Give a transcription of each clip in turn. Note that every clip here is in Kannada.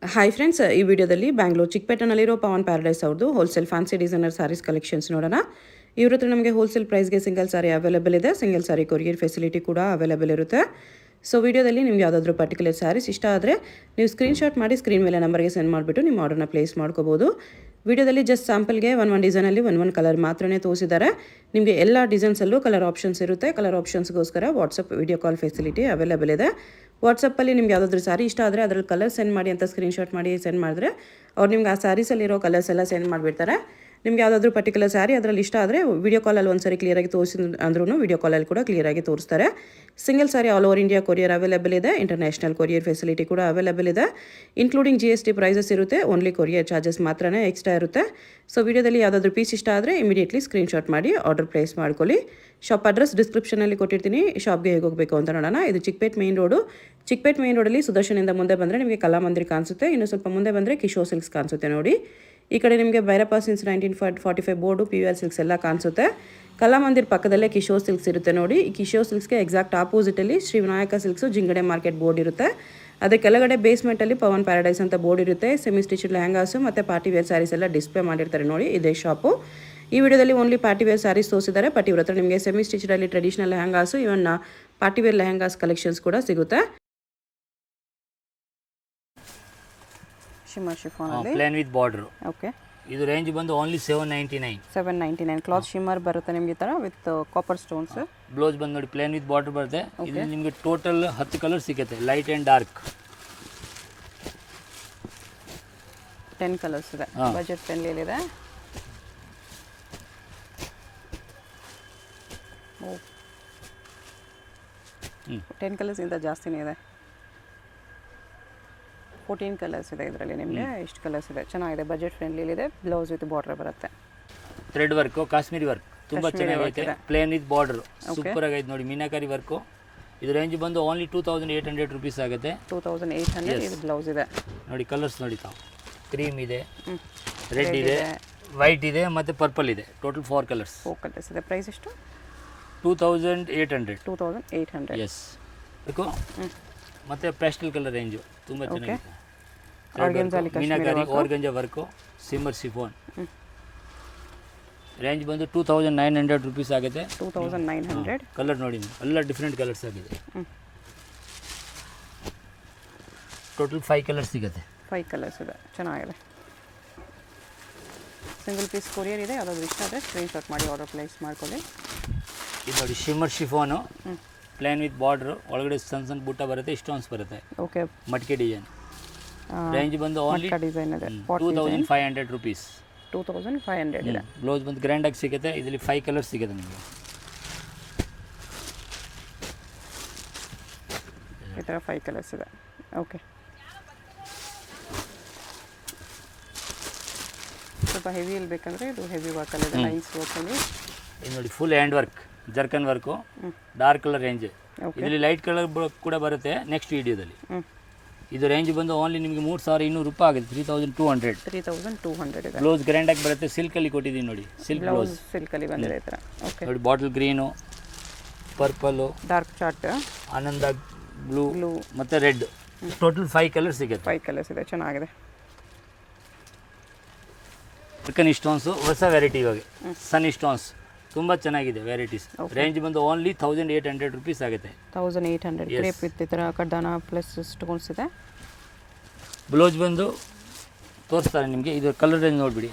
ಹಾಯ್ ಫ್ರೆಂಡ್ಸ್, ಈ ವಿಡಿಯೋದಲ್ಲಿ ಬ್ಯಾಂಗ್ಳೂರು ಚಿಕ್ಕಪೇಟೆನಲ್ಲಿರೋ ಪವನ್ ಪ್ಯಾರಡೈಸ್ ಅವ್ರದ್ದು wholesale fancy designer sarees collections ನೋಡೋಣ. ಇವ್ರ ಹತ್ರ ನಮಗೆ ಹೋಲ್ಸೇಲ್ ಪ್ರೈಸ್ಗೆ ಸಿಂಗಲ್ ಸಾರಿ ಅವೈಲೇಬಲ್ ಇದೆ. ಸಿಂಗಲ್ ಸಾರಿ ಕೊರಿಯರ್ ಫೆಸಿಲಿಟಿ ಕೂಡ ಅವೈಲೇಬಲ್ ಇರುತ್ತೆ. ಸೊ ವಿಡಿಯೋದಲ್ಲಿ ನಿಮ್ಗೆ ಯಾವುದಾದ್ರೂ ಪರ್ಟಿಕ್ಯುಲರ್ ಸ್ಯಾರೀಸ್ ಇಷ್ಟ ಆದರೆ ನೀವು ಸ್ಕ್ರೀನ್ಶಾಟ್ ಮಾಡಿ ಸ್ಕ್ರೀನ್ ಮೇಲೆ ನಂಬರ್ಗೆ ಸೆಂಡ್ ಮಾಡಿಬಿಟ್ಟು ನಿಮ್ಮ ಆರ್ಡರ್ನ ಪ್ಲೇಸ್ ಮಾಡ್ಕೋಬೋದು. ವಿಡಿಯೋದಲ್ಲಿ ಜಸ್ಟ್ ಸ್ಯಾಂಪಲ್ಗೆ ಒಂದು ಡಿಸೈನಲ್ಲಿ ಒಂದು ಕಲರ್ ಮಾತ್ರನೇ ತೋರಿಸಿದ್ದಾರೆ. ನಿಮಗೆ ಎಲ್ಲ ಡಿಸೈನ್ಸಲ್ಲೂ ಕಲರ್ ಆಪ್ಷನ್ಸ್ ಇರುತ್ತೆ. ಕಲರ್ ಆಪ್ಷನ್ಸ್ಗೋಸ್ಕರ WhatsApp video call facility available ಇದೆ. ವಾಟ್ಸಪ್ಪಲ್ಲಿ ನಿಮ್ಗೆ ಯಾವುದಾದ್ರೂ ಸಾರಿ ಇಷ್ಟ ಆದರೆ ಅದರಲ್ಲಿ ಕಲರ್ ಸೆಂಡ್ ಮಾಡಿ ಅಂತ ಸ್ಕ್ರೀನ್ಶಾಟ್ ಮಾಡಿ ಸೆಂಡ್ ಮಾಡಿದ್ರೆ ಅವ್ರು ನಿಮ್ಗೆ ಆ ಸ್ಯಾರೀಸಲ್ಲಿರೋ ಕಲರ್ಸ್ ಎಲ್ಲ ಸೆಂಡ್ ಮಾಡಿಬಿಡ್ತಾರೆ. ನಿಮ್ಗೆ ಯಾವುದಾದ್ರೂ ಪರ್ಟಿಕ್ಯುಲರ್ ಸ್ಯಾರಿ ಅದರಲ್ಲಿ ಇಷ್ಟ ಆದರೆ ವಿಡಿಯೋ ಕಾಲಲ್ಲಿ ಒಂದು ಸಾರಿ ಕ್ಲಿಯರಾಗಿ ತೋರಿಸಿ ಅಂದ್ರೂ ವಿಡಿಯೋ ಕಾಲಲ್ಲಿ ಕೂಡ ಕ್ಲಿಯರಾಗಿ ತೋರಿಸ್ತಾರೆ. Single saree all over India courier available ಇದೆ. ಇಂಟರ್ನ್ಯಾಷನಲ್ ಕೊರಿಯರ್ ಫೆಸಿಲಿಟಿ ಕೂಡ ಅವೈಲೇಬಲ್ ಇದೆ. ಇನ್ಕ್ಲೂಡಿಂಗ್ GST ಪ್ರೈಸಸ್ ಇರುತ್ತೆ. ಓನ್ಲಿ ಕೊರಿಯರ್ ಚಾರ್ಜಸ್ ಮಾತ್ರನೇ ಎಕ್ಸ್ಟ್ರಾ ಇರುತ್ತೆ. ಸೊ ವಿಡಿಯೋದಲ್ಲಿ ಯಾವುದಾದ್ರೂ ಪೀಸ್ ಇಷ್ಟ ಆದರೆ ಇಮಿಡಿಯೇಟ್ಲಿ ಸ್ಕ್ರೀನ್ಶಾಟ್ ಮಾಡಿ ಆರ್ಡರ್ ಪ್ಲೇಸ್ ಮಾಡ್ಕೊಳ್ಳಿ. ಶಾಪ್ ಅಡ್ರೆಸ್ ಡಿಸ್ಕ್ರಿಪ್ಷನಲ್ಲಿ ಕೊಟ್ಟಿರ್ತೀನಿ. ಶಾಪ್ಗೆ ಹೇಗೆ ಹೋಗಬೇಕು ಅಂತ ನೋಡೋಣ. ಇದು Chickpet main road. Chickpet main ರೋಡಲ್ಲಿ ಸುದರ್ಶನಿಂದ ಮುಂದೆ ಬಂದರೆ ನಿಮಗೆ ಕಲಾಮಂದಿರ್ ಕಾಣಿಸುತ್ತೆ. ಇನ್ನು ಸ್ವಲ್ಪ ಮುಂದೆ ಬಂದರೆ ಕಿಶೋರ್ ಸಿಲ್ಕ್ಸ್ ಕಾಣಿಸುತ್ತೆ ನೋಡಿ. ಈ ಕಡೆ ನಿಮಗೆ Bhairappa since 1945 board PVR silks ಎಲ್ಲ ಕಾಣಿಸುತ್ತೆ. ಕಲಾಮಂದಿರ್ ಪಕ್ಕದಲ್ಲೇ ಕಿಶೋರ್ ಸಿಲ್ಕ್ಸ್ ಇರುತ್ತೆ ನೋಡಿ. ಈ ಕಿಶೋರ್ ಸಿಲ್ಕ್ಸ್ಗೆ ಎಕ್ಸಾಕ್ಟ್ ಆಪೋಸಿಟಲ್ಲಿ ಶ್ರೀ ವಿನಾಯಕ ಸಿಲ್ಕ್ಸು ಜಿಂಗಡೆ ಮಾರ್ಕೆಟ್ ಬೋರ್ಡ್ ಇರುತ್ತೆ. ಅದೇ ಕೆಳಗಡೆ ಬೇಸ್ಮೆಂಟಲ್ಲಿ ಪವನ್ ಪ್ಯಾರಡೈಸ್ ಅಂತ ಬೋರ್ಡ್ ಇರುತ್ತೆ. ಸೆಮಿ ಸ್ಟಿಚ್ಡ್ ಲೆಹಂಗಾಸು ಮತ್ತು ಪಾರ್ಟಿ ವೇರ್ ಸ್ಯಾರೀಸ್ ಎಲ್ಲ ಡಿಸ್ಪ್ಲೇ ಮಾಡಿರ್ತಾರೆ ನೋಡಿ. ಇದೇ ಶಾಪು. ಈ ವಿಡಿಯೋದಲ್ಲಿ ಓನ್ಲಿ ಪಾರ್ಟಿ ವೇರ್ ಸ್ಯಾರೀಸ್ ತೋರಿಸಿದ್ದಾರೆ. ಬಟ್ ಇವ್ರ ಹತ್ರ ನಿಮಗೆ ಸೆಮಿ ಸ್ಟಿಚ್ಡಲ್ಲಿ ಟ್ರೆಡಿಷನಲ್ ಲೆಹಂಗಾಸು ಇವನ್ ಪಾರ್ಟಿ ವೇರ್ ಲೆಹಂಗಾಸ್ ಕಲೆಕ್ಷನ್ಸ್ ಕೂಡ ಸಿಗುತ್ತೆ. ಶಿಮ್ಮರ್ ಶಿಫಾನ್ ಅಲ್ಲಿ ಪ್ಲೇನ್ ವಿತ್ ಬಾರ್ಡರ್. ಓಕೆ, ಇದು ರೇಂಜ್ ಬಂದು ಓನ್ಲಿ 799. ಕ್ಲಾತ್ ಶಿಮ್ಮರ್ ಬರುತ್ತೆ ನಿಮಗೆ ಈ ಥರ ವಿತ್ ಕಾಪರ್ ಸ್ಟೋನ್ಸ್. ಬ್ಲೌಸ್ ಬಂದು ನೋಡಿ ಪ್ಲೇನ್ ವಿತ್ ಬಾರ್ಡರ್ ಬರುತ್ತೆ. ಇದು ನಿಮಗೆ ಟೋಟಲ್ 10 ಕಲರ್ ಸಿಗುತ್ತೆ. ಲೈಟ್ ಆ್ಯಂಡ್ ಡಾರ್ಕ್ 10 ಕಲರ್ಸ್ ಇದೆ. ಬಜೆಟ್ ಫ್ರೆಂಡ್ಲಿ ಇದೆ. 10 ಕಲರ್ಸ್ ಇಂದ ಜಾಸ್ತಿನೇ ಇದೆ. 14 ಕಲರ್ಸ್ ಇದೆ ಇದರಲ್ಲಿ. ನಿಮಗೆ ಇಷ್ಟು ಕಲರ್ಸ್ ಇದೆ. ಚೆನ್ನಾಗಿದೆ. ಬಜೆಟ್ ಫ್ರೆಂಡ್ಲಿ ಇದೆ. ಬ್ಲೌಸ್ ವಿತ್ ಬಾರ್ಡರ್ ಬರುತ್ತೆ. ಥ್ರೆಡ್ ವರ್ಕು, ಕಾಶ್ಮೀರಿ ವರ್ಕ್ ತುಂಬ ಚೆನ್ನಾಗೈತೆ. ಪ್ಲೇನ್ ವಿತ್ ಬಾರ್ಡರ್ ಸೂಪರ್ ಆಗೈತೆ ನೋಡಿ. ಮೀನಾಕಾರಿ ವರ್ಕು. ಇದು ರೇಂಜ್ ಬಂದು ಓನ್ಲಿ 2800 ರುಪೀಸ್ ಆಗುತ್ತೆ. 2800 ಇದು ಬ್ಲೌಸ್ ಇದೆ ನೋಡಿ. ಕಲರ್ಸ್ ನೋಡಿ ತಾವು. ಕ್ರೀಮ್ ಇದೆ, ರೆಡ್ ಇದೆ, ವೈಟ್ ಇದೆ ಮತ್ತು ಪರ್ಪಲ್ ಇದೆ. ಟೋಟಲ್ 4 ಕಲರ್ಸ್ ಇದೆ. ಪ್ರೈಸ್ ಎಷ್ಟು? 2800. ಎಸ್. ಬೇಕು ಮತ್ತು ಪ್ಯಾಸ್ಟಲ್ ಕಲರ್ ರೇಂಜು ತುಂಬ ಚೆನ್ನಾಗಿದೆ. Meenakari ಆರ್ಗಂಜಾ work, ಸಿಮ್ಮರ್ chiffon. ರೇಂಜ್ ಬಂದು 2900 ರುಪೀಸ್ ಆಗುತ್ತೆ. 2900. ಕಲರ್ ನೋಡಿ, ಎಲ್ಲ ಡಿಫ್ರೆಂಟ್ ಕಲರ್ಸ್ ಆಗಿದೆ. ಟೋಟಲ್ 5 ಕಲರ್ಸ್ ಸಿಗುತ್ತೆ. 5 ಕಲರ್ಸ್ ಇದೆ. ಚೆನ್ನಾಗಿದೆ. ಸಿಂಗಲ್ ಪೀಸ್ ಕೊರಿಯರ್ ಇದೆ. ಯಾವುದಾದ್ರು ಇಷ್ಟ ಆದರೆ ಸ್ಕ್ರೀನ್ಶಾಟ್ ಮಾಡಿ ಆರ್ಡರ್ ಪ್ಲೇಸ್ ಮಾಡ್ಕೊಳ್ಳಿ. ಇದು ನೋಡಿ shimmer chiffon, plain with border, ಒಳಗಡೆ ಸಣ್ಣ ಸಣ್ಣ ಬುಟ್ಟ ಬರುತ್ತೆ, ಸ್ಟೋನ್ಸ್ ಬರುತ್ತೆ. ಓಕೆ, ಮಟ್ಕೆ ಡಿಸೈನ್. ರೇಂಜ್ ಬಂದು ಓನ್ಲಿ ಡಿಸೈನ್ ಇದೆ. 2500 ರುಪೀಸ್. 2500 ಇದೆ. ಬ್ಲೌಸ್ ಬಂದು ಗ್ರ್ಯಾಂಡಾಗಿ ಸಿಗುತ್ತೆ. ಇದರಲ್ಲಿ 5 ಕಲರ್ಸ್ ಸಿಗುತ್ತೆ ನಿಮಗೆ. ಈ ಥರ 5 ಕಲರ್ಸ್ ಇದೆ. ಓಕೆ, ಸ್ವಲ್ಪ ಹೆವಿಯಲ್ಲಿ ಬೇಕಂದರೆ ಇದು ಹೆವಿ ವರ್ಕಲ್ಲಿ ಇದೆ. ಲೈನ್ಸ್ ವರ್ಕಲ್ಲಿ ಇದು ನೋಡಿ. Full hand work, ಜರ್ಕನ್ work, dark colour range. ಇದರಲ್ಲಿ ಲೈಟ್ ಕಲರ್ ಕೂಡ ಬರುತ್ತೆ ನೆಕ್ಸ್ಟ್ ವಿಡಿಯೋದಲ್ಲಿ. ಇದು ರೇಂಜ್ ಬಂದು ಓನ್ಲಿ ನಿಮಗೆ 3200 ರೂಪಾಯಿ ಆಗುತ್ತೆ. 3200 ಇದೆ. ಬ್ಲೌಸ್ ಗ್ರ್ಯಾಂಡಾಗಿ ಬರುತ್ತೆ. ಸಿಲ್ಕಲ್ಲಿ ಕೊಟ್ಟಿದ್ದೀನಿ ನೋಡಿ. ಸಿಲ್ಕ್ ಬ್ಲೌಸ್ ಸಿಲ್ಕಲ್ಲಿ ಬಂದಿದೆ ಈ ಥರ. ಓಕೆ ನೋಡಿ. ಬಾಟಲ್ ಗ್ರೀನು, ಪರ್ಪಲ್ಲು, ಡಾರ್ಕ್ ಚಾರ್ಟ್, ಆನಂದ ಬ್ಲೂ ಮತ್ತು ರೆಡ್. ಟೋಟಲ್ 5 ಕಲರ್ಸ್ ಸಿಗುತ್ತೆ. 5 ಕಲರ್ಸ್ ಇದೆ. ಚೆನ್ನಾಗಿದೆ. ಚಿಕನ್ ಸ್ಟೋನ್ಸು ಹೊಸ ವೆರೈಟಿ ಇವಾಗ. ಸನ್ ಸ್ಟೋನ್ಸ್ ತುಂಬ ಚೆನ್ನಾಗಿದೆ ವೆರೈಟೀಸ್. ರೇಂಜ್ ಬಂದು ಓನ್ಲಿ 1800 ರುಪೀಸ್ ಆಗುತ್ತೆ. 1800 ಕ್ರೇಪ್ ವಿತ್ ಈ ಥರ ಕಡ್ಡಾನ ಪ್ಲಸ್ ಸ್ಟೋನ್ಸ್ ಇದೆ. ಬ್ಲೌಸ್ ಬಂದು ತೋರಿಸ್ತಾರೆ ನಿಮಗೆ. ಇದು ಕಲರ್ ರೇಂಜ್ ನೋಡಿಬಿಡಿ.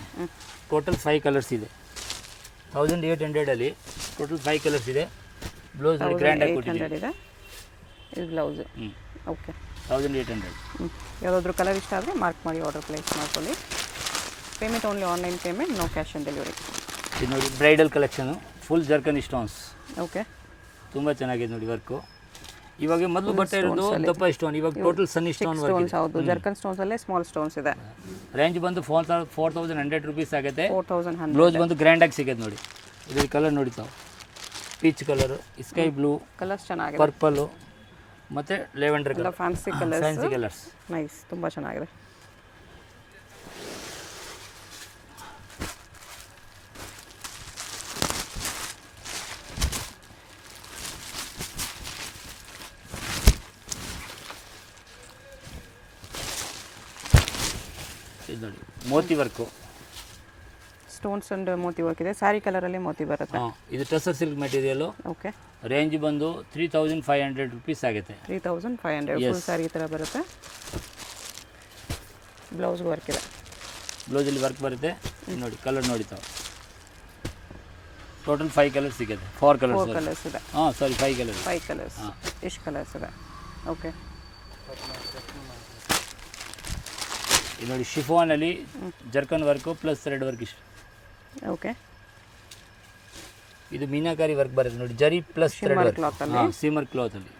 ಟೋಟಲ್ 5 ಕಲರ್ಸ್ ಇದೆ. 1800ಅಲ್ಲಿ ಟೋಟಲ್ 5 ಕಲರ್ಸ್ ಇದೆ. ಬ್ಲೌಸ್ ಗ್ರ್ಯಾಂಡಾಗಿ ಕೊಟ್ಟಿದ್ದೀವಿ. ಇದೆ ಇದು ಬ್ಲೌಸ್. ಓಕೆ, 1800. ಯಾವುದಾದ್ರೂ ಕಲರ್ ಇಷ್ಟ ಆದರೆ ಮಾರ್ಕ್ ಮಾಡಿ ಆರ್ಡರ್ ಪ್ಲೇಸ್ ಮಾಡ್ಕೊಳ್ಳಿ. Payment only online payment, no cash on delivery. ಇದು ನೋಡಿ bridal collection, full zircon stones. Okay, ತುಂಬ ಚೆನ್ನಾಗಿದೆ ನೋಡಿ ವರ್ಕು. ಇವಾಗ ಮೊದಲು ಬಟ್ಟೆ ಇರೋದು ದಪ್ಪ ಸ್ಟೋನ್, ಇವಾಗ ಟೋಟಲ್ ಸನ್ ಸ್ಟೋನ್ ವರ್ಕ್. ಹೌದು, ಜರ್ಕನ್ ಸ್ಟೋನ್ಸ್ ಅಲ್ಲೇ ಸ್ಮಾಲ್ ಸ್ಟೋನ್ಸ್ ಇದೆ. ರೇಂಜ್ ಬಂದು 4100 ರುಪೀಸ್ ಆಗುತ್ತೆ. 4100. ಬ್ಲೌಸ್ ಬಂದು ಗ್ರ್ಯಾಂಡಾಗಿ ಸಿಗುತ್ತೆ ನೋಡಿ. ಇದ್ರ ಕಲರ್ ನೋಡಿ ತಾವು. Peach colour, sky blue, colours ಚೆನ್ನಾಗಿದೆ. ಪರ್ಪಲ್ಲು ಮತ್ತು lavender colour. Fancy colours. Nice, ತುಂಬ ಚೆನ್ನಾಗಿದೆ. ಇದು ನೋಡಿ Moti work. Stones and Moti work ಇದೆ. ಸ್ಯಾರಿ ಕಲರಲ್ಲಿ ಮೋತಿ ಬರುತ್ತೆ. ಹಾಂ, ಇದು tussar silk material. Okay. Range ಬಂದು 3500 ರುಪೀಸ್ ಆಗುತ್ತೆ. 3500 ಫುಲ್ ಸ್ಯಾರಿ ಈ ಥರ ಬರುತ್ತೆ. ಬ್ಲೌಸ್ ವರ್ಕ್ ಇದೆ. ಬ್ಲೌಸಲ್ಲಿ ವರ್ಕ್ ಬರುತ್ತೆ. ನೋಡಿ ಕಲರ್ ನೋಡಿ ತಾವು. ಟೋಟಲ್ 5 ಕಲರ್ಸ್ ಸಿಗುತ್ತೆ. 4 ಕಲರ್ಸ್ ಇದೆ. ಹಾಂ ಸಾರಿ 5 ಕಲರ್ಸ್. 5 ಕಲರ್ಸ್. ಎಷ್ಟು ಕಲರ್ಸ್ ಇದೆ? ಓಕೆ. ಇದು ನೋಡಿ ಶಿಫಾನಲ್ಲಿ ಜರ್ಕನ್ ವರ್ಕು ಪ್ಲಸ್ ಥ್ರೆಡ್ ವರ್ಕ್ ಇಷ್ಟು. ಓಕೆ. ಇದು ಮೀನಾಕಾರಿ ವರ್ಕ್ ಬರುತ್ತೆ ನೋಡಿ, ಜರಿ ಪ್ಲಸ್ ಥ್ರೆಡ್ ವರ್ಕ್. ಹಾಂ, ಸೀಮರ್ ಕ್ಲಾತಲ್ಲಿ.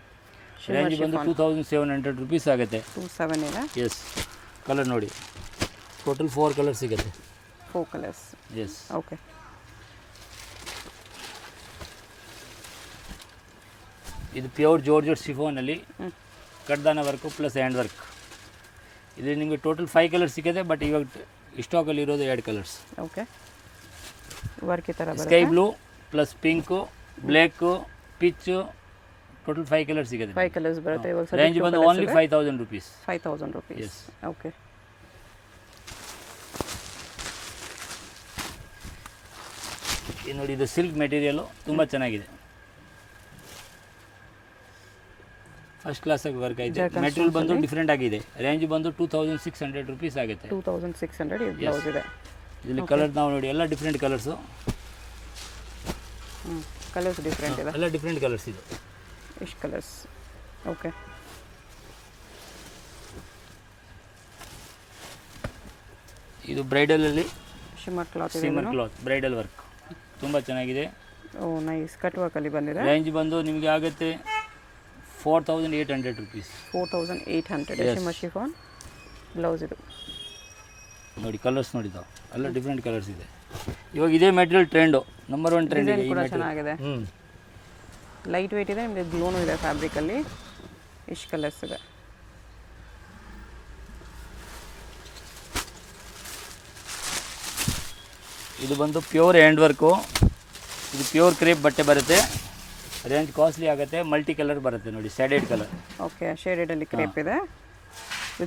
ರೇಂಜ್ ಬಂದು 2700 ರುಪೀಸ್ ಆಗುತ್ತೆ. 27 ಇದೆ. ಎಸ್. ಕಲರ್ ನೋಡಿ, ಟೋಟಲ್ 4 ಕಲರ್ಸ್ ಸಿಗುತ್ತೆ. 4 ಕಲರ್ಸ್. ಎಸ್. ಓಕೆ. ಇದು ಪ್ಯೂರ್ ಜಾರ್ಜೆಟ್ ಶಿಫಾನಲ್ಲಿ ಕಡ್ದಾನ ವರ್ಕು ಪ್ಲಸ್ ಹ್ಯಾಂಡ್ ವರ್ಕ್. ಇದು ನಿಮಗೆ ಟೋಟಲ್ 5 ಕಲರ್ಸ್ ಸಿಗುತ್ತೆ. ಬಟ್ ಇವಾಗ ಸ್ಟಾಕಲ್ಲಿ ಇರೋದು 2 ಕಲರ್ಸ್. ಓಕೆ. ವರ್ಕ್ ಈ ಥರ ಬರುತ್ತೆ. Sky blue plus pink, black, peach, total 5 colours ಸಿಗುತ್ತೆ. 5 ಕಲರ್ಸ್ ಬರುತ್ತೆ. ಇವಾಗ ರೇಂಜ್ ಬಂದು only 5000 rupees. 5000 rupees. Yes. Okay. ಇದು ನೋಡಿ, ಇದು ಸಿಲ್ಕ್ ಮೆಟೀರಿಯಲು ತುಂಬ ಚೆನ್ನಾಗಿದೆ. ಫಸ್ಟ್ ಕ್ಲಾಸಾಗಿ ವರ್ಕ್ ಆಗಿದೆ. ಮೆಟೀರಿಯಲ್ ಬಂದು ಡಿಫ್ರೆಂಟ್ ಆಗಿದೆ. ರೇಂಜ್ ಬಂದು 2600 ರುಪೀಸ್ ಆಗುತ್ತೆ. 2600 ಇದು ಬ್ಲೌಸ್ ಇದೆ. ಇದರಲ್ಲಿ ಕಲರ್ ನಾವು ನೋಡಿ ಎಲ್ಲ ಡಿಫ್ರೆಂಟ್ ಕಲರ್ಸು. ಕಲರ್ಸ್ ಡಿಫ್ರೆಂಟ್ ಇದೆ. ಎಲ್ಲ ಡಿಫ್ರೆಂಟ್ ಕಲರ್ಸ್ ಇದೆ. ಎಷ್ಟು ಕಲರ್ಸ್? ಓಕೆ. ಇದು ಬ್ರೈಡಲಲ್ಲಿ ಶಿಮ್ಮರ್ ಕ್ಲಾತ್ ಇದೆ. ಸಿಮರ್ ಕ್ಲಾತ್ ಬ್ರೈಡಲ್ ವರ್ಕ್ ತುಂಬ ಚೆನ್ನಾಗಿದೆ. ಓ ನೈಸ್. ಕಟ್ ವರ್ಕಲ್ಲಿ ಬಂದಿದೆ. ರೇಂಜ್ ಬಂದು ನಿಮಗೆ ಆಗುತ್ತೆ 4800 ರುಪೀಸ್. 4800 ಶಿಮ್ಮರ್ ಶಿಫಾನ್ ಬ್ಲೌಸ್ ಇದು. ನೋಡಿ ಕಲರ್ಸ್ ನೋಡಿದ್ದಾವೆ ಎಲ್ಲ ಡಿಫ್ರೆಂಟ್ ಕಲರ್ಸ್ ಇದೆ. ಇವಾಗ ಇದೇ ಮೆಟೀರಿಯಲ್ ಟ್ರೆಂಡು, ನಂಬರ್ 1 ಟ್ರೆಂಡ್ ಇದೆ. ಕೂಡ ಚೆನ್ನಾಗಿದೆ. ಲೈಟ್ ವೆಯ್ಟ್ ಇದೆ. ನಿಮಗೆ ಗ್ಲೋನು ಇದೆ ಫ್ಯಾಬ್ರಿಕಲ್ಲಿ. ಇಷ್ಟು ಕಲರ್ಸ್ ಇದೆ. ಇದು ಬಂದು ಪ್ಯೂರ್ ಹ್ಯಾಂಡ್ ವರ್ಕು. ಇದು ಪ್ಯೂರ್ ಕ್ರೇಪ್ ಬಟ್ಟೆ ಬರುತ್ತೆ. ರೇಂಜ್ ಕಾಸ್ಟ್ಲಿ ಆಗುತ್ತೆ. ಮಲ್ಟಿ ಕಲರ್ ಬರುತ್ತೆ ನೋಡಿ, ಶೇಡೆಡ್ ಕಲರ್. ಓಕೆ. ಶೇಡೆಡಲ್ಲಿ ಕ್ರೇಪ್ ಇದೆ.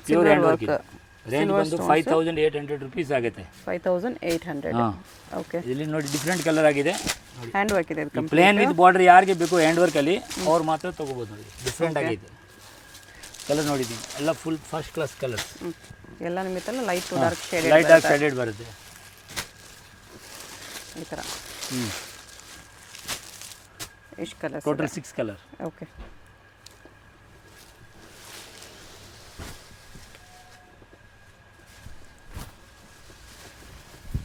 Pure hand work. ರೇಂಜ್ ಬಂದು 5800 ರುಪೀಸ್ ಆಗುತ್ತೆ. 5800. ಓಕೆ. ಇಲ್ಲಿ ನೋಡಿ ಡಿಫ್ರೆಂಟ್ ಕಲರ್ ಆಗಿದೆ. ಹ್ಯಾಂಡ್ ವರ್ಕ್ ಇದೆ. ಪ್ಲೇನ್ ವಿತ್ ಬಾರ್ಡರ್ ಯಾರಿಗೆ ಬೇಕು ಹ್ಯಾಂಡ್ ವರ್ಕಲ್ಲಿ ಅವ್ರು ಮಾತ್ರ ತೊಗೋಬೋದು. ನೋಡಿ ಡಿಫ್ರೆಂಟ್ ಆಗಿದೆ. ಕಲರ್ ನೋಡಿದ್ದೀನಿ ಎಲ್ಲ ಫುಲ್ ಫಸ್ಟ್ ಕ್ಲಾಸ್ ಕಲರ್. ಎಲ್ಲ ನಿಮಿತ್ತಲ್ಲ light to dark shaded. Light dark shaded ಬರುತ್ತೆ ಈ ಥರ. ಎಷ್ಟು ಕಲರ್ಸ್? Total 6 colour. ಓಕೆ.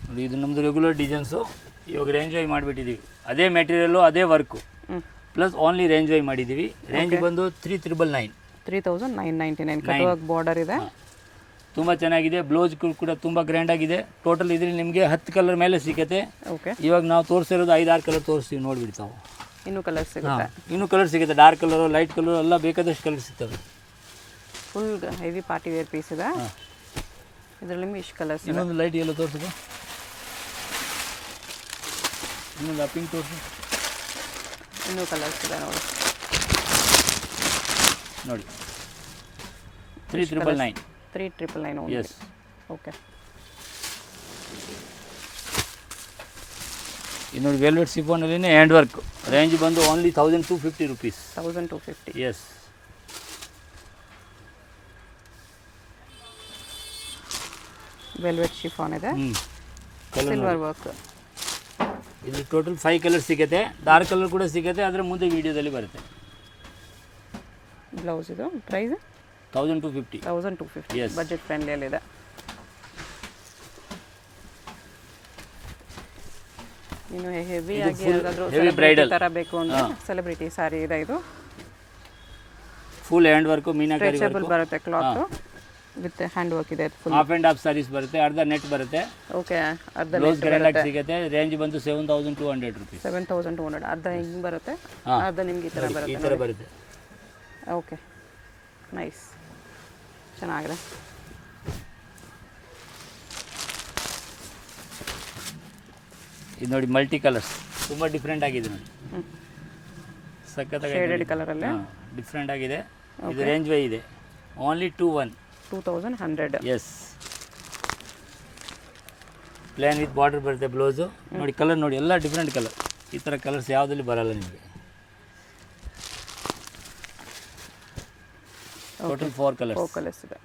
ನೋಡಿ ಇದು ನಮ್ಮದು ರೆಗ್ಯುಲರ್ ಡಿಸೈನ್ಸು. ಇವಾಗ ರೇಂಜ್ ವೈ ಮಾಡಿಬಿಟ್ಟಿದ್ದೀವಿ. ಅದೇ ಮೆಟೀರಿಯಲ್ಲು ಅದೇ ವರ್ಕು ಪ್ಲಸ್ ಓನ್ಲಿ ರೇಂಜ್ ವೈ ಮಾಡಿದ್ದೀವಿ. ರೇಂಜ್ ಬಂದು 3999. 3999 ಕಟ್ ವರ್ಕ್ ಬಾರ್ಡರ್ ಇದೆ. ತುಂಬ ಚೆನ್ನಾಗಿದೆ. ಬ್ಲೌಸ್ ಕೂಡ ತುಂಬ ಗ್ರ್ಯಾಂಡ್ ಆಗಿದೆ. ಟೋಟಲ್ ಇದರಲ್ಲಿ ನಿಮಗೆ 10 ಕಲರ್ ಮೇಲೆ ಸಿಗುತ್ತೆ. ಓಕೆ. ಇವಾಗ ನಾವು ತೋರಿಸಿರೋದು 5-6 ಕಲರ್ ತೋರಿಸ್ತೀವಿ, ನೋಡಿಬಿಡ್ತಾವೆ. ಇನ್ನೂ ಕಲರ್ ಸಿಗುತ್ತೆ. ಇನ್ನೂ ಕಲರ್ ಸಿಗುತ್ತೆ. ಡಾರ್ಕ್ ಕಲರು, ಲೈಟ್ ಕಲರು ಎಲ್ಲ ಬೇಕಾದಷ್ಟು ಕಲರ್ ಸಿಗ್ತವೆ. Full heavy party wear piece ಇದೆ. ಇದರಲ್ಲಿ ನಿಮಗೆ ಇಷ್ಟು ಕಲರ್ಸ್. ಇನ್ನೊಂದು ಲೈಟ್ ಎಲ್ಲೋ ತೋರಿಸಿದೆ. ಇನ್ನೊಂದು ಪಿಂಕ್ ತೋರಿಸಿ. ಇನ್ನೂ ಕಲರ್ಸ್ ಇದೆ ನೋಡಿ. ನೋಡಿ 3999. 3999. ಎಸ್. ಓಕೆ. ಇದು ನೋಡಿ ವೆಲ್ವೆಟ್ ಶಿಫಾನಲ್ಲಿ ಹ್ಯಾಂಡ್ ವರ್ಕ್. ರೇಂಜ್ ಬಂದು only 1250 rupees. 1250. Yes. Velvet chiffon ಇದೆ. Silver work. ಇದು ಟೋಟಲ್ 5 ಕಲರ್ ಸಿಗುತ್ತೆ. ಡಾರ್ಕ್ ಕಲರ್ ಕೂಡ ಸಿಗುತ್ತೆ, ಅದರ ಮುಂದೆ ವಿಡಿಯೋದಲ್ಲಿ ಬರುತ್ತೆ. ಬ್ಲೌಸ್ ಇದು ಪ್ರೈಸ್ 1250. 1250. Yes. ಬಜೆಟ್ ಫ್ರೆಂಡ್ಲಿಯಲ್ಲಿದೆ. ಇನ್ನು ಹೆವಿ ಆಗಿ ಯಾವ್ದಾದ್ರು ಬ್ರೈಡಲ್ ತರ ಬೇಕು ಅಂದ್ರೆ ಸೆಲೆಬ್ರಿಟಿ ಸಾರಿ ಇದೆ. ಇದು full hand work meenakari stretchable ಬರುತ್ತೆ. ಕ್ಲಾತ್ ವಿತ್ ಹ್ಯಾಂಡ್ ವರ್ಕ್ ಇದೆ. Full half and half sarees ಬರುತ್ತೆ. ಅರ್ಧ ನೆಟ್ ಬರುತ್ತೆ. ಓಕೆ. ಅರ್ಧ ಬ್ಲೌಸ್ ಗ್ರ್ಯಾಂಡ್ ಸಿಗುತ್ತೆ. ರೇಂಜ್ ಬಂದು 7200 ರುಪೀಸ್. 7200. ಅರ್ಧ ಹಿಂಗೆ ಬರುತ್ತೆ, ಅರ್ಧ ನಿಮ್ಗೆ ಈ ಥರ ಈ ಥರ ಬರುತ್ತೆ. ಓಕೆ. ನೈಸ್. ಚೆನ್ನಾಗಿದೆ. ಇದು ನೋಡಿ ಮಲ್ಟಿ ಕಲರ್ಸ್ ತುಂಬ ಡಿಫ್ರೆಂಟ್ ಆಗಿದೆ ನೋಡಿ. ಸಖತ್ತಾಗಿ ಶೇಡೆಡ್ ಕಲರಲ್ಲಿ ಡಿಫ್ರೆಂಟ್ ಆಗಿದೆ. ಇದು ರೇಂಜ್ ವೈ ಇದೆ. Only 2100. Yes. Plain with border ಬರುತ್ತೆ ಬ್ಲೌಸು. ನೋಡಿ ಕಲರ್ ನೋಡಿ, ಎಲ್ಲ ಡಿಫ್ರೆಂಟ್ ಕಲರ್. ಈ ಥರ ಕಲರ್ಸ್ ಯಾವುದಲ್ಲಿ ಬರಲ್ಲ ನಿಮಗೆ. ಟೋಟಲ್ 4 ಕಲರ್ಸ್ ಇದೆ.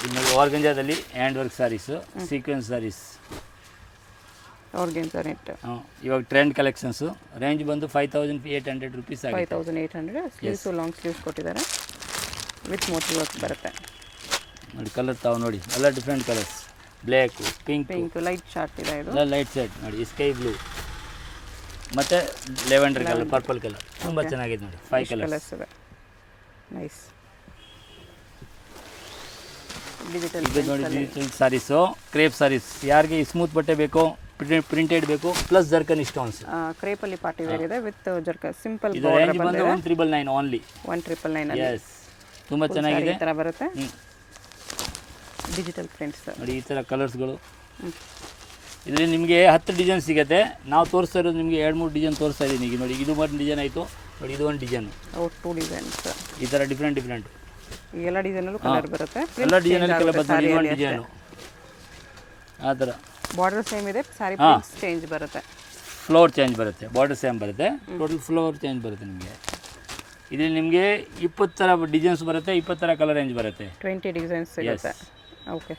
ಇನ್ನು ಆರ್ಗಂಜಾದಲ್ಲಿ hand work sarees, sequence sarees, organza net. ಇವಾಗ ಟ್ರೆಂಡ್ ಕಲೆಕ್ಷನ್ಸು. ರೇಂಜ್ ಬಂದು 5800 ರುಪೀಸ್ ಆಗಿದೆ. 5800. ಸ್ಲೀವ್ಸು ಲಾಂಗ್ ಸ್ಲೀವ್ಸ್ ಕೊಟ್ಟಿದ್ದಾರೆ ವಿತ್ ಮೋಟಿವ್ ವರ್ಕ್ ಬರುತ್ತೆ. ನೋಡಿ ಕಲರ್ ತಾವು ನೋಡಿ, ಎಲ್ಲ different colours. Black, pink light ಶಾರ್ಟ್ ಇದೆ ಇದು. ಎಲ್ಲ ಲೈಟ್ ಶೇಡ್ ನೋಡಿ, ಸ್ಕೈ ಬ್ಲೂ ಮತ್ತು ಲೆವೆಂಡರ್ ಕಲರ್, ಪರ್ಪಲ್ ಕಲರ್. ತುಂಬ ಚೆನ್ನಾಗಿದೆ ನೋಡಿ. 5 ಕಲರ್ಸ್ ಇದೆ. ನೈಸ್. ಇದು ನೋಡಿ ಡಿಜಿಟಲ್ ಸ್ಯಾರೀಸು, ಕ್ರೇಪ್ ಸ್ಯಾರೀಸ್. ಯಾರಿಗೆ ಸ್ಮೂತ್ ಬಟ್ಟೆ ಬೇಕು, ಪ್ರಿಂಟೆಡ್ ಬೇಕು, ಪ್ಲಸ್ ಜರ್ಕನ್ ಸ್ಟೋನ್ಸ್. ಕ್ರೇಪಲ್ಲಿ ಪಾರ್ಟಿ ವೇರ್ ಇದೆ ವಿತ್ ಜರ್ಕನ್. ಸಿಂಪಲ್ ಇದು ರೇಂಜ್ ಬಂದು 1999 ಓನ್ಲಿ. 1999. ಎಸ್, ತುಂಬ ಚೆನ್ನಾಗಿದೆ. ಈ ಥರ ಬರುತ್ತೆ ಡಿಜಿಟಲ್ ಪ್ರಿಂಟ್ಸ್. ನೋಡಿ ಈ ಥರ ಕಲರ್ಸ್ಗಳು. ಇದರಲ್ಲಿ ನಿಮಗೆ 10 ಡಿಸೈನ್ ಸಿಗುತ್ತೆ. ನಾವು ತೋರಿಸ್ತಾ ಇರೋದು ನಿಮಗೆ 2-3 ಡಿಸೈನ್ ತೋರಿಸ್ತಾ ಇದ್ದೀನಿ ಈಗ. ನೋಡಿ ಇದು ಒಂದು ಡಿಸೈನ್ ಆಯಿತು, ನೋಡಿ ಇದು ಒಂದು ಡಿಸೈನು. 2 ಡಿಸೈನ್ಸ್ ಈ ಥರ ಡಿಫ್ರೆಂಟ್. ಎಲ್ಲ ಡಿಸೈನಲ್ಲೂ ಕಲರ್ ಬರುತ್ತೆ. ಎಲ್ಲ ಡಿಸೈನಲ್ಲಿ ಕಲರ್ ಬರುತ್ತೆ. ಇದು ಒಂದು ಡಿಸೈನು ಆ ಥರ. ಬಾರ್ಡರ್ ಸೇಮ್ ಇದೆ, ಸಾರಿ ಪ್ರಿಂಟ್ಸ್ ಚೇಂಜ್ ಬರುತ್ತೆ, ಫ್ಲವರ್ ಚೇಂಜ್ ಬರುತ್ತೆ, ಬಾರ್ಡರ್ ಸೇಮ್ ಬರುತ್ತೆ, ಟೋಟಲ್ ಫ್ಲವರ್ ಚೇಂಜ್ ಬರುತ್ತೆ ನಿಮಗೆ. ಇದರಲ್ಲಿ ನಿಮಗೆ 20 ಥರ ಡಿಸೈನ್ಸ್ ಬರುತ್ತೆ, 20 ಥರ ಕಲರ್ ರೇಂಜ್ ಬರುತ್ತೆ. 20 ಡಿಸೈನ್ಸ್ ಸಿಗುತ್ತೆ. ಓಕೆ.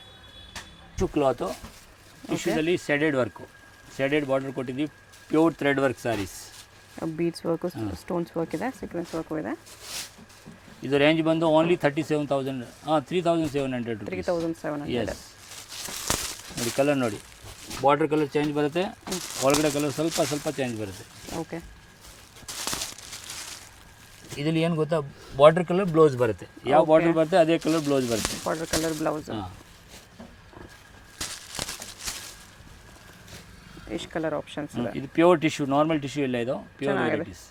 ಟಿಶ್ಯೂ ಕ್ಲಾತು, ಟಿಶ್ಯೂದಲ್ಲಿ ಶೆಡೆಡ್ ವರ್ಕು, ಶೆಡೆಡ್ ಬಾರ್ಡರ್ ಕೊಟ್ಟಿದ್ದೀವಿ. Pure thread work sarees. Beads work, stones work ಇದೆ, ಸೀಕ್ವೆನ್ಸ್ ವರ್ಕು ಇದೆ. ಇದು ರೇಂಜ್ ಬಂದು ಓನ್ಲಿ 37,000, 3,700 ರುಪೀಸ್. 3,700. ಎಸ್. ನೋಡಿ ಕಲರ್ ನೋಡಿ, ಬಾರ್ಡರ್ ಕಲರ್ ಚೇಂಜ್ ಬರುತ್ತೆ, ಒಳಗಡೆ ಕಲರ್ ಸ್ವಲ್ಪ ಚೇಂಜ್ ಬರುತ್ತೆ. ಓಕೆ. ಇದರಲ್ಲಿ ಏನು ಗೊತ್ತಾ, ಬಾರ್ಡರ್ ಕಲರ್ ಬ್ಲೌಸ್ ಬರುತ್ತೆ. ಯಾವ ಬಾರ್ಡರ್ ಬರುತ್ತೆ ಅದೇ ಕಲರ್ ಬ್ಲೌಸ್ ಬರುತ್ತೆ. Border colour blouse. ಇಷ್ಟು ಕಲರ್ ಆಪ್ಷನ್ಸ್ ಇದೆ. ಇದು ಪ್ಯೂರ್ ಟಿಶ್ಯೂ, ನಾರ್ಮಲ್ ಟಿಶ್ಯೂ ಇಲ್ಲ, ಇದು ಪ್ಯೂರ್ ವೆರೈಟೀಸ್.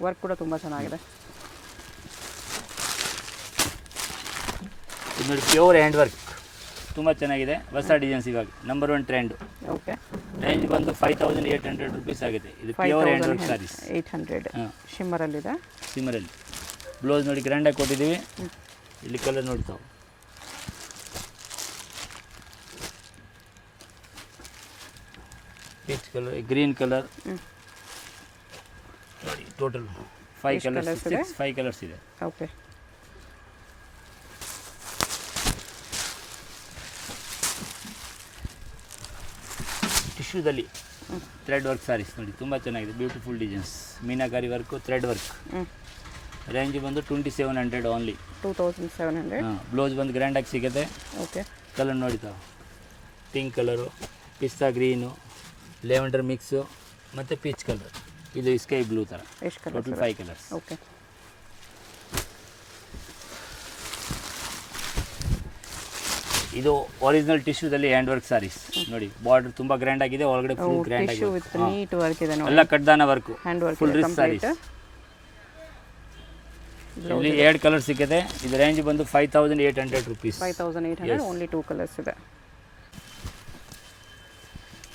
ವರ್ಕ್ ಕೂಡ ತುಂಬ ಚೆನ್ನಾಗಿದೆ. ಇದು ನೋಡಿ ಪ್ಯೂರ್ ಹ್ಯಾಂಡ್ ವರ್ಕ್, ತುಂಬ ಚೆನ್ನಾಗಿದೆ. ಹೊಸ ಡಿಸೈನ್ಸ್ ಇವಾಗ ನಂಬರ್ 1 ಟ್ರೆಂಡು. ಓಕೆ. ರೇಂಜ್ ಬಂದು 5,800 ರುಪೀಸ್ ಆಗುತ್ತೆ. ಇದು ಪ್ಯೂರ್ ಹ್ಯಾಂಡ್ ವರ್ಕ್ ಸ್ಯಾರೀಸ್. 800. ಶಿಮ್ಮರಲ್ಲಿದೆ. ಸಿಮರಲ್ಲಿ ಬ್ಲೌಸ್ ನೋಡಿ ಗ್ರ್ಯಾಂಡಾಗಿ ಕೊಟ್ಟಿದ್ದೀವಿ. ಇಲ್ಲಿ ಕಲರ್ ನೋಡ್ತಾವೆ. ಪೀಚ್ ಕಲರ್, ಗ್ರೀನ್ ಕಲರ್ ನೋಡಿ. ಟೋಟಲ್ 5 ಕಲರ್ಸ್ ಇದೆ. ಓಕೆ. ಟಿಶ್ಯೂದಲ್ಲಿ ಥ್ರೆಡ್ ವರ್ಕ್ ಸ್ಯಾರೀಸ್ ನೋಡಿ, ತುಂಬ ಚೆನ್ನಾಗಿದೆ. ಬ್ಯೂಟಿಫುಲ್ ಡಿಸೈನ್ಸ್, ಮೀನಾಕಾರಿ ವರ್ಕು, ಥ್ರೆಡ್ ವರ್ಕ್. ರೇಂಜ್ ಬಂದು 2,700 ಓನ್ಲಿ. 2,700. ಬ್ಲೌಸ್ ಬಂದು ಗ್ರ್ಯಾಂಡಾಗಿ ಸಿಗುತ್ತೆ. ಓಕೆ. ಕಲರ್ ನೋಡಿತಾವೆ, ಪಿಂಕ್ ಕಲರು, ಪಿಸ್ತಾ ಗ್ರೀನು, ಲೆವೆಂಡರ್ ಮಿಕ್ಸು ಮತ್ತು ಪೀಚ್ ಕಲರ್. ಇದು ಸ್ಕೈ ಬ್ಲೂ ಥರ. Total 5 colours. ಓಕೆ. ಇದು ಒರಿಜಿನಲ್ ಟಿಶ್ಯೂದಲ್ಲಿ ಹ್ಯಾಂಡ್ ವರ್ಕ್ ಸ್ಯಾರೀಸ್ ನೋಡಿ. ಬಾರ್ಡರ್ ತುಂಬ ಗ್ರ್ಯಾಂಡ್ ಆಗಿದೆ, ಒಳಗಡೆ ಫುಲ್ ಗ್ರ್ಯಾಂಡ್ ಆಗಿದೆ. ನೀಟ್ ವರ್ಕ್ ಇದೆ ನೋಡಿ, ಎಲ್ಲ ಕಡ್ದಾನ work, hand work, full rich sarees. ಇಲ್ಲಿ 2 ಕಲರ್ ಸಿಗುತ್ತೆ. ಇದು ರೇಂಜ್ ಬಂದು 5,800 ರುಪೀಸ್. 5,800. ಓನ್ಲಿ 2 ಕಲರ್ಸ್ ಇದೆ.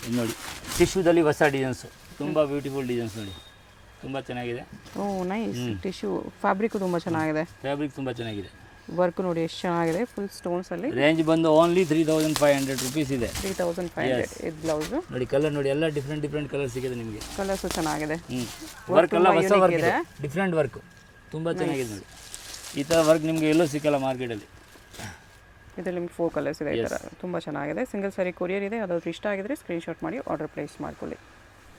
ಇದು ನೋಡಿ ಟಿಶ್ಯೂದಲ್ಲಿ ಹೊಸ ಡಿಸೈನ್ಸು, ತುಂಬ ಬ್ಯೂಟಿಫುಲ್ ಡಿಸೈನ್ಸ್ ನೋಡಿ, ತುಂಬ ಚೆನ್ನಾಗಿದೆ. ನೈಸ್. ಟಿಶ್ಯೂ ಫ್ಯಾಬ್ರಿಕ್ ತುಂಬ ಚೆನ್ನಾಗಿದೆ. ಫ್ಯಾಬ್ರಿಕ್ ತುಂಬ ಚೆನ್ನಾಗಿದೆ. ವರ್ಕ್ ನೋಡಿ ಎಷ್ಟು ಚೆನ್ನಾಗಿದೆ, ಫುಲ್ ಸ್ಟೋನ್ಸ್ ಅಲ್ಲಿ. ರೇಂಜ್ ಬಂದು ಓನ್ಲಿ 3,500 ರುಪೀಸ್ ಇದೆ. 3,500. ಇದು ಬ್ಲೌಸ್ ನೋಡಿ. ಕಲರ್ ನೋಡಿ, ಎಲ್ಲ ಡಿಫ್ರೆಂಟ್ ಕಲರ್ ಸಿಗುತ್ತೆ ನಿಮಗೆ. ಕಲರ್ಸ್ ಚೆನ್ನಾಗಿದೆ. ವರ್ಕ್ ಎಲ್ಲ ಹೊಸ ವರ್ಕ್ ಇದೆ, ಡಿಫ್ರೆಂಟ್ ವರ್ಕ್, ತುಂಬ ಚೆನ್ನಾಗಿದೆ ನೋಡಿ. ಈ ಥರ ವರ್ಕ್ ನಿಮಗೆ ಎಲ್ಲೂ ಸಿಕ್ಕಲ್ಲ ಮಾರ್ಕೆಟಲ್ಲಿ. ಇದರಲ್ಲಿ ನಿಮ್ಗೆ 4 ಕಲರ್ಸ್ ಇದೆ. ಈ ಥರ ತುಂಬ ಚೆನ್ನಾಗಿದೆ. ಸಿಂಗಲ್ ಸಾರಿ ಕೊರಿಯರ್ ಇದೆ. ಅದಾದ್ರು ಇಷ್ಟ ಆಗಿದ್ರೆ ಸ್ಕ್ರೀನ್ಶಾಟ್ ಮಾಡಿ ಆರ್ಡರ್ ಪ್ಲೇಸ್ ಮಾಡ್ಕೊಳ್ಳಿ.